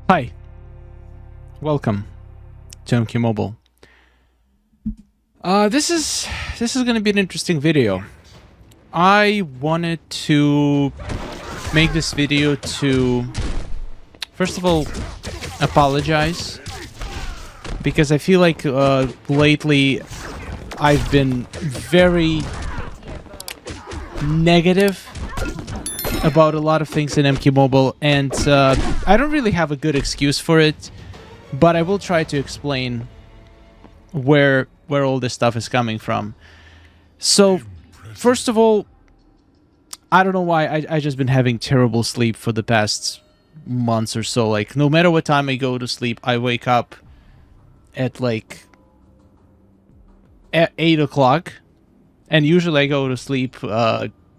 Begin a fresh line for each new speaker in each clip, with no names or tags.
Hi, welcome to MQ Mobile. This is going to be an interesting video. I wanted to make this video to, first of all, apologize, because I feel like lately I've been very negative about a lot of things in MQ Mobile, and I don't really have a good excuse for it, but I will try to explain where all this stuff is coming from. So, first of all, I don't know why I just been having terrible sleep for the past months or so. Like, no matter what time I go to sleep, I wake up at like at 8 o'clock, and usually I go to sleep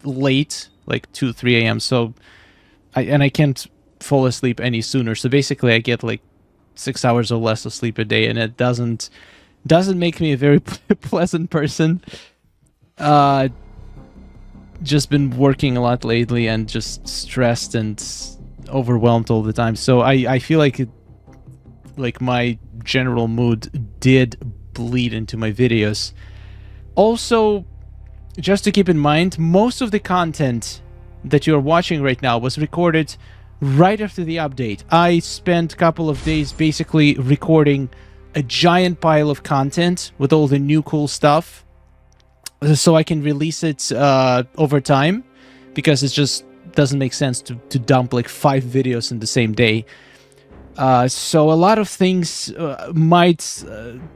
late, like 2, 3 a.m. So, I can't fall asleep any sooner. So basically, I get like 6 hours or less of sleep a day, and it doesn't make me a very pleasant person. Just been working a lot lately, and just stressed and overwhelmed all the time. So I feel like my general mood did bleed into my videos. Also, just to keep in mind, most of the content that you're watching right now was recorded right after the update. I spent a couple of days basically recording a giant pile of content with all the new cool stuff, so I can release it over time, because it just doesn't make sense to dump like 5 videos in the same day. So a lot of things might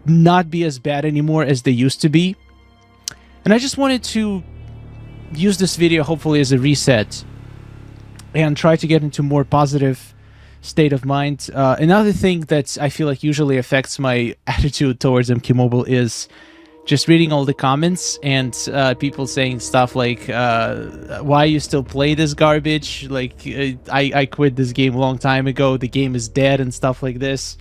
not be as bad anymore as they used to be. And I just wanted to use this video hopefully as a reset and try to get into more positive state of mind. Another thing that I feel like usually affects my attitude towards MQ Mobile is just reading all the comments and people saying stuff like, why you still play this garbage? Like, I quit this game a long time ago, the game is dead, and stuff like this.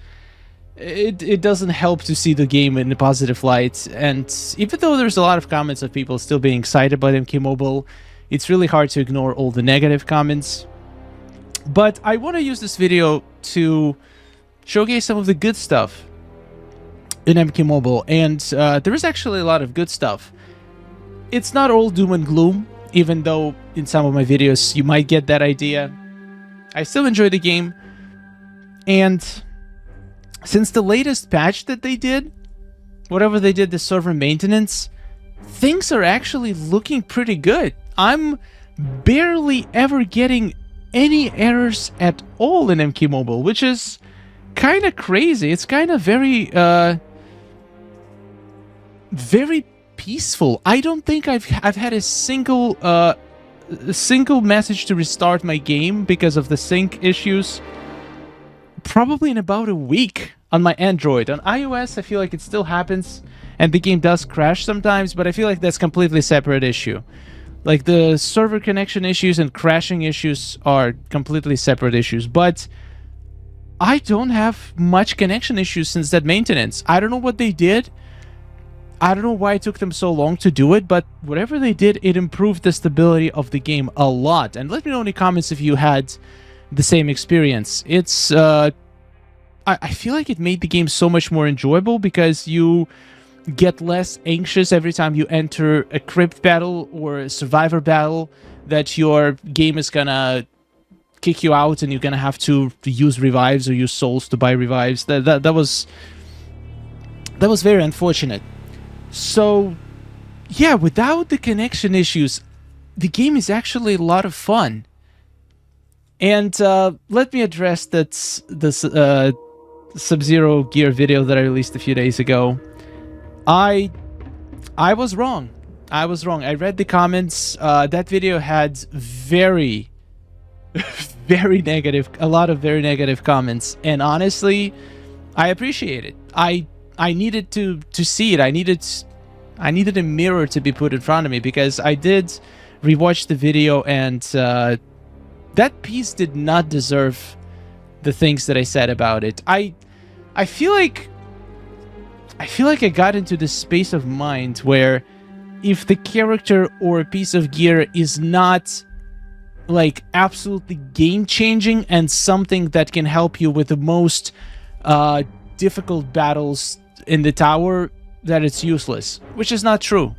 It doesn't help to see the game in a positive light, and even though there's a lot of comments of people still being excited about MQ Mobile, it's really hard to ignore all the negative comments. But I want to use this video to showcase some of the good stuff in MQ Mobile, and there is actually a lot of good stuff. It's not all doom and gloom, even though in some of my videos you might get that idea. I still enjoy the game, and since the latest patch that they did, whatever they did, the server maintenance, things are actually looking pretty good. I'm barely ever getting any errors at all in MQ Mobile, which is kind of crazy. It's kind of very peaceful. I don't think I've had a single message to restart my game because of the sync issues probably in about a week on my Android. On iOS, I feel like it still happens, and the game does crash sometimes, but I feel like that's a completely separate issue. Like, the server connection issues and crashing issues are completely separate issues, but I don't have much connection issues since that maintenance. I don't know what they did. I don't know why it took them so long to do it, but whatever they did, it improved the stability of the game a lot. And let me know in the comments if you had the same experience. It's I feel like it made the game so much more enjoyable, because you get less anxious every time you enter a crypt battle or a survivor battle that your game is gonna kick you out and you're gonna have to use revives or use souls to buy revives. That was very unfortunate. So yeah, without the connection issues, the game is actually a lot of fun. And let me address this Sub-Zero Gear video that I released a few days ago. I was wrong. I read the comments. That video had very negative, a lot of very negative comments, and honestly, I appreciate it. I needed to see it. I needed a mirror to be put in front of me, because I did rewatch the video, and that piece did not deserve the things that I said about it. I feel like I got into this space of mind where if the character or a piece of gear is not like absolutely game changing and something that can help you with the most difficult battles in the tower, that it's useless, which is not true.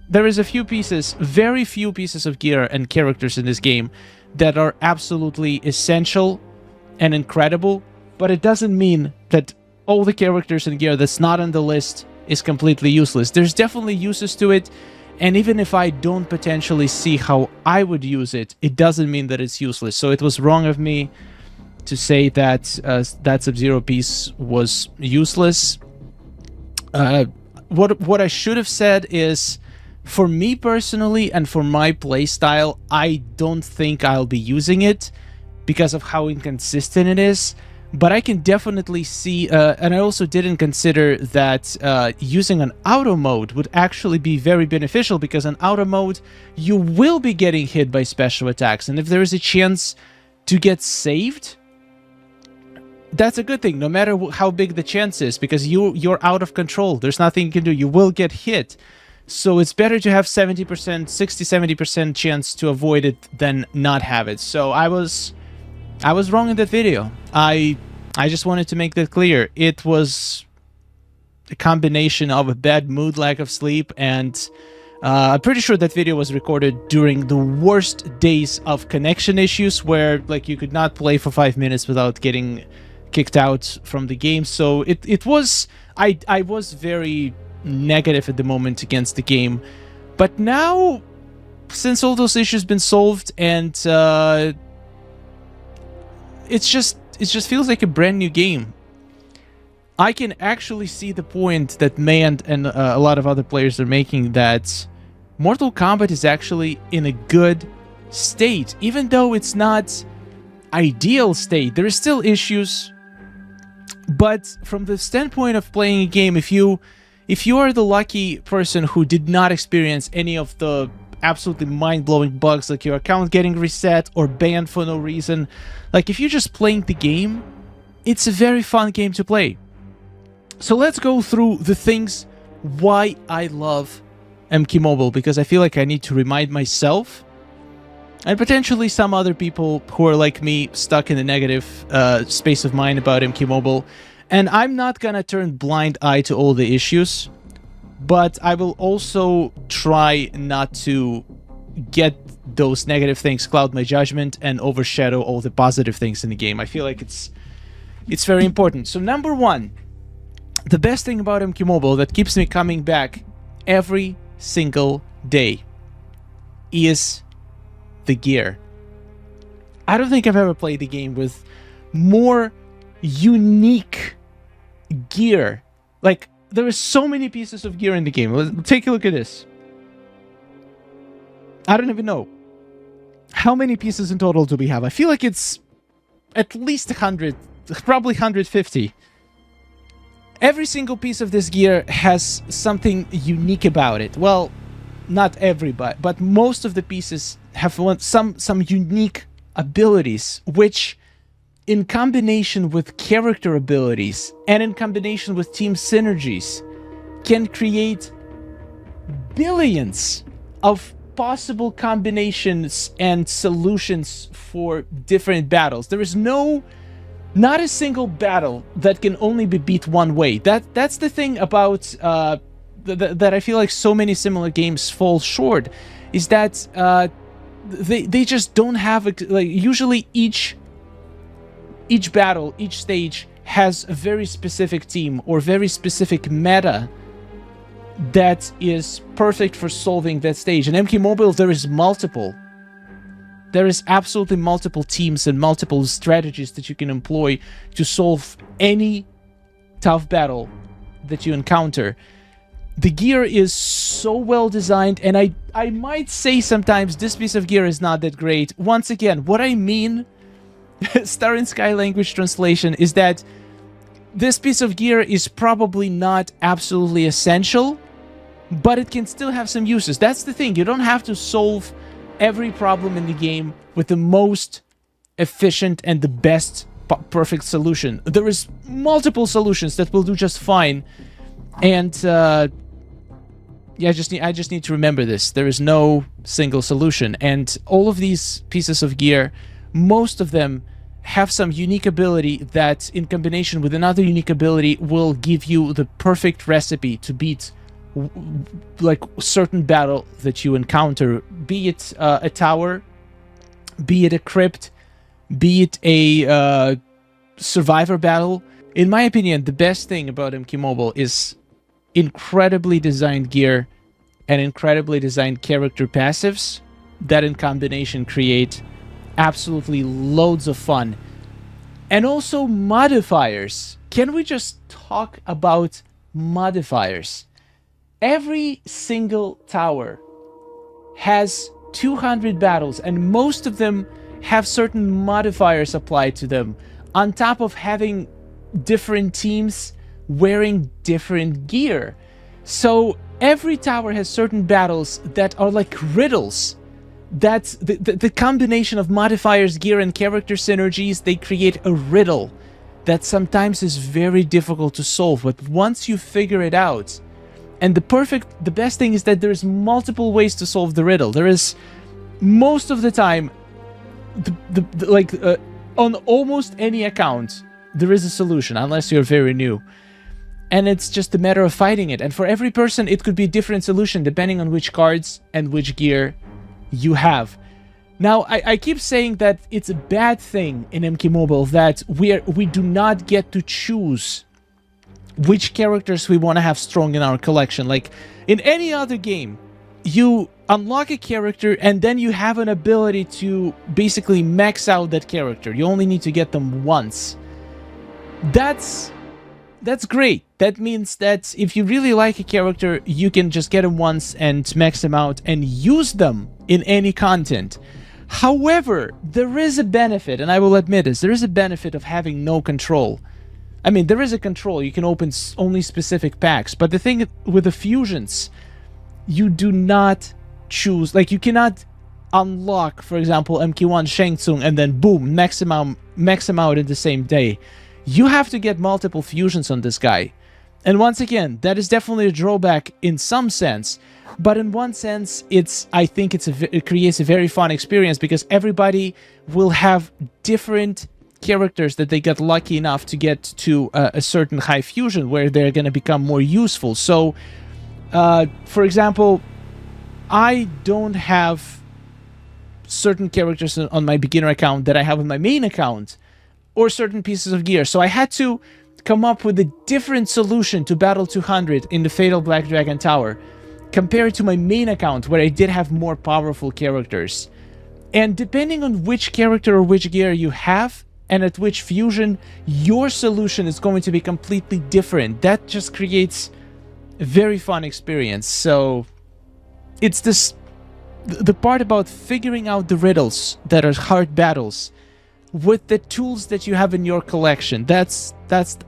There is a few pieces, very few pieces of gear and characters in this game that are absolutely essential and incredible, but it doesn't mean that all the characters and gear that's not on the list is completely useless. There's definitely uses to it, and even if I don't potentially see how I would use it, it doesn't mean that it's useless. So it was wrong of me to say that that Sub-Zero piece was useless. What I should have said is, for me personally and for my playstyle, I don't think I'll be using it because of how inconsistent it is. But I can definitely see, and I also didn't consider that using an auto mode would actually be very beneficial, because in auto mode, you will be getting hit by special attacks. And if there is a chance to get saved, that's a good thing, no matter how big the chance is, because you're out of control. There's nothing you can do. You will get hit. So it's better to have 70%, 60-70% chance to avoid it than not have it. So I was wrong in that video. I just wanted to make that clear. It was a combination of a bad mood, lack of sleep, and I'm pretty sure that video was recorded during the worst days of connection issues, where like you could not play for 5 minutes without getting kicked out from the game. So it was, I was very negative at the moment against the game. But now, since all those issues been solved, and it just feels like a brand new game. I can actually see the point that Mand and a lot of other players are making, that Mortal Kombat is actually in a good state, even though it's not ideal state. There are still issues, but from the standpoint of playing a game, if you are the lucky person who did not experience any of the absolutely mind-blowing bugs, like your account getting reset or banned for no reason, like if you're just playing the game, it's a very fun game to play. So let's go through the things why I love MK Mobile, because I feel like I need to remind myself and potentially some other people who are like me, stuck in a negative space of mind about MK Mobile. And I'm not gonna turn blind eye to all the issues, but I will also try not to get those negative things cloud my judgment and overshadow all the positive things in the game. I feel like it's very important. So number one, the best thing about MK Mobile that keeps me coming back every single day is the gear. I don't think I've ever played a game with more unique gear. Like, there are so many pieces of gear in the game. Let's take a look at this. I don't even know. How many pieces in total do we have? I feel like it's at least 100, probably 150. Every single piece of this gear has something unique about it. Well, not everybody, but most of the pieces have some unique abilities, which in combination with character abilities and in combination with team synergies can create billions of possible combinations and solutions for different battles. There is not a single battle that can only be beat one way. That's the thing about that I feel like so many similar games fall short, is that they just don't have like, usually each battle, each stage has a very specific team or very specific meta that is perfect for solving that stage. In MK Mobile, there is multiple. There is absolutely multiple teams and multiple strategies that you can employ to solve any tough battle that you encounter. The gear is so well designed, and I might say sometimes this piece of gear is not that great. Once again, what I mean, Star in Sky language translation, is that this piece of gear is probably not absolutely essential, but it can still have some uses. That's the thing. You don't have to solve every problem in the game with the most efficient and the best perfect solution. There is multiple solutions that will do just fine, and Yeah, I just need to remember this. There is no single solution, and all of these pieces of gear, most of them have some unique ability that, in combination with another unique ability, will give you the perfect recipe to beat like certain battle that you encounter, be it a tower, be it a crypt, be it a survivor battle. In my opinion, the best thing about MQ Mobile is incredibly designed gear and incredibly designed character passives that in combination create absolutely loads of fun. And also modifiers. Can we just talk about modifiers? Every single tower has 200 battles, and most of them have certain modifiers applied to them, on top of having different teams wearing different gear. So every tower has certain battles that are like riddles. That's the combination of modifiers, gear, and character synergies. They create a riddle that sometimes is very difficult to solve, but once you figure it out, and the best thing is that there's multiple ways to solve the riddle. There is, most of the time, on almost any account, there is a solution, unless you're very new. And it's just a matter of fighting it. And for every person, it could be a different solution, depending on which cards and which gear you have. Now, I keep saying that it's a bad thing in MQ Mobile that we do not get to choose which characters we want to have strong in our collection. Like in any other game, you unlock a character and then you have an ability to basically max out that character. You only need to get them once. That's great. That means that if you really like a character, you can just get them once and max them out and use them in any content. However, there is a benefit, and I will admit this, there is a benefit of having no control. I mean, there is a control. You can open only specific packs, but the thing with the fusions, you do not choose, like you cannot unlock, for example, MQ1 Shang Tsung and then boom, max him out in the same day. You have to get multiple fusions on this guy. And once again, that is definitely a drawback in some sense, but in one sense, I think it creates a very fun experience because everybody will have different characters that they get lucky enough to get to a certain high fusion where they're going to become more useful. So, for example, I don't have certain characters on my beginner account that I have on my main account, or certain pieces of gear. So I had to come up with a different solution to Battle 200 in the Fatal Black Dragon Tower, compared to my main account where I did have more powerful characters. And depending on which character or which gear you have, and at which fusion, your solution is going to be completely different. That just creates a very fun experience. So it's the part about figuring out the riddles that are hard battles with the tools that you have in your collection. That's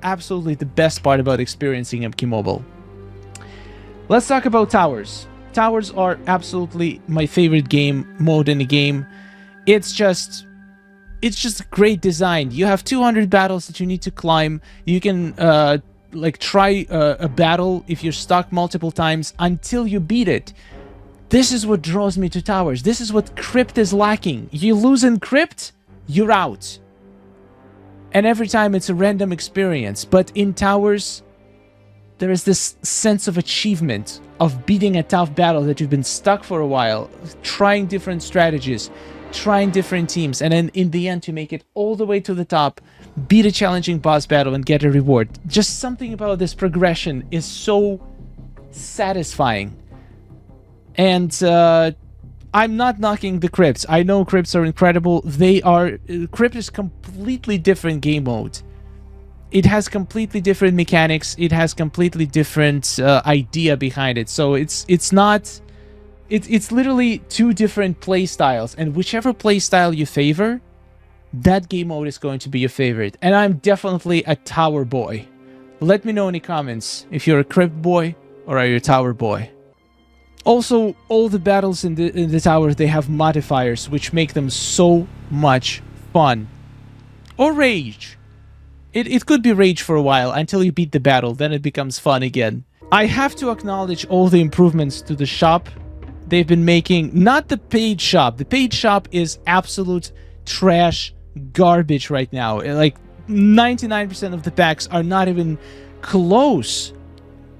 absolutely the best part about experiencing MQ Mobile. Let's talk about towers. Towers are absolutely my favorite mode in the game. It's just great design. You have 200 battles that you need to climb. You can try a battle if you're stuck multiple times until you beat it. This is what draws me to towers. This is what Crypt is lacking. You lose in Crypt, you're out. And every time it's a random experience. But in towers, there is this sense of achievement of beating a tough battle that you've been stuck for a while, trying different strategies, trying different teams, and then in the end you make it all the way to the top, beat a challenging boss battle and get a reward. Just something about this progression is so satisfying. And I'm not knocking the Crypts. I know Crypts are incredible. Crypt is completely different game mode. It has completely different mechanics. It has completely different idea behind it. So it's literally two different play styles, and whichever play style you favor, that game mode is going to be your favorite. And I'm definitely a tower boy. Let me know in the comments if you're a Crypt boy or are you a tower boy. Also, all the battles in the tower, they have modifiers which make them so much fun. Or rage. It could be rage for a while until you beat the battle, then it becomes fun again. I have to acknowledge all the improvements to the shop they've been making. Not the paid shop. The paid shop is absolute trash garbage right now. Like 99% of the packs are not even close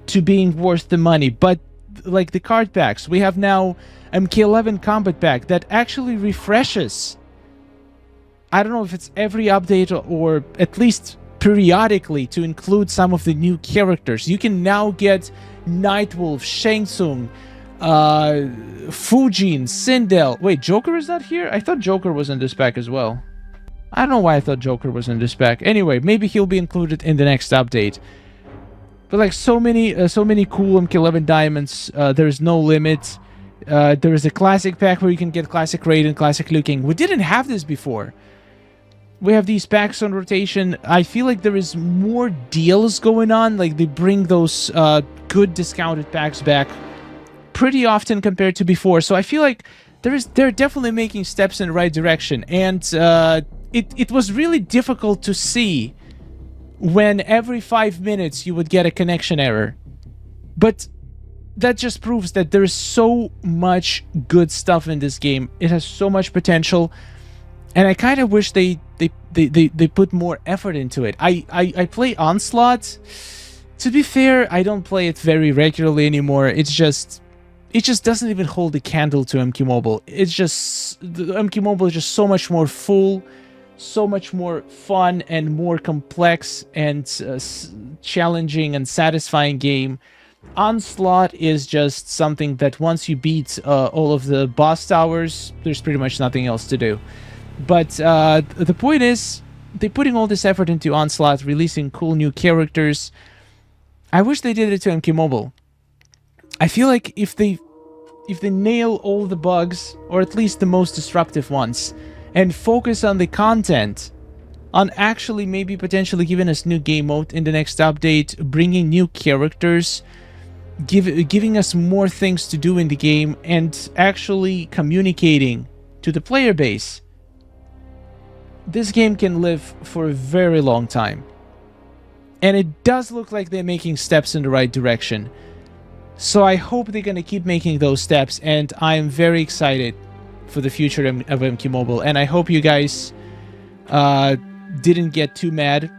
to being worth the money. But like the card packs, we have now MK11 combat pack that actually refreshes. I don't know if it's every update or at least periodically to include some of the new characters. You can now get Nightwolf, Shang Tsung, Fujin, Sindel. Wait, Joker is not here? I thought Joker was in this pack as well. I don't know why I thought Joker was in this pack. Anyway, maybe he'll be included in the next update. But like so many cool MK11 diamonds. There's no limit. There is a classic pack where you can get classic Raiden, classic Liu Kang. We didn't have this before. We have these packs on rotation. I feel like there is more deals going on. Like they bring those good discounted packs back pretty often compared to before. So I feel like they're definitely making steps in the right direction. And it was really difficult to see when every 5 minutes you would get a connection error. But that just proves that there's so much good stuff in this game. It has so much potential. And I kind of wish they put more effort into it. I play Onslaught. To be fair, I don't play it very regularly anymore. It just doesn't even hold a candle to MQ Mobile. It's just MQ Mobile is just so much more full, so much more fun and more complex and challenging and satisfying game. Onslaught is just something that once you beat all of the boss towers, there's pretty much nothing else to do. But the point is, they're putting all this effort into Onslaught, releasing cool new characters. I wish they did it to MQ Mobile. I feel like if they nail all the bugs, or at least the most disruptive ones, and focus on the content, on actually maybe potentially giving us new game mode in the next update, bringing new characters, giving us more things to do in the game, and actually communicating to the player base, this game can live for a very long time. And it does look like they're making steps in the right direction. So I hope they're going to keep making those steps, and I am very excited for the future of MQ Mobile. And I hope you guys didn't get too mad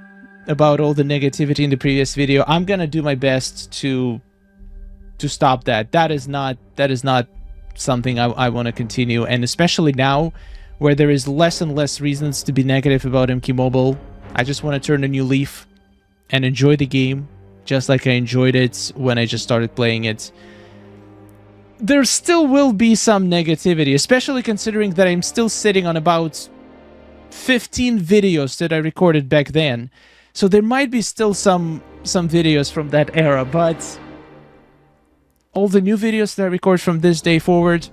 about all the negativity in the previous video. I'm going to do my best to stop that. That is not something I want to continue, and especially now where there is less and less reasons to be negative about MQ Mobile. I just want to turn a new leaf and enjoy the game just like I enjoyed it when I just started playing it. There still will be some negativity, especially considering that I'm still sitting on about 15 videos that I recorded back then. So there might be still some videos from that era, but all the new videos that I record from this day forward,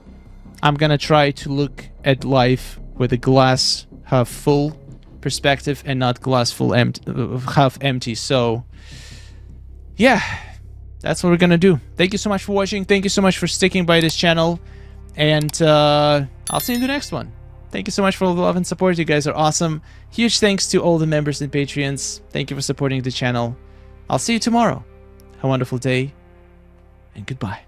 I'm gonna try to look at life with a glass half full perspective and not glass full half empty. So yeah, that's what we're gonna do. Thank you so much for watching. Thank you so much for sticking by this channel, and I'll see you in the next one. Thank you so much for all the love and support. You guys are awesome. Huge thanks to all the members and Patreons. Thank you for supporting the channel. I'll see you tomorrow. Have a wonderful day, and goodbye.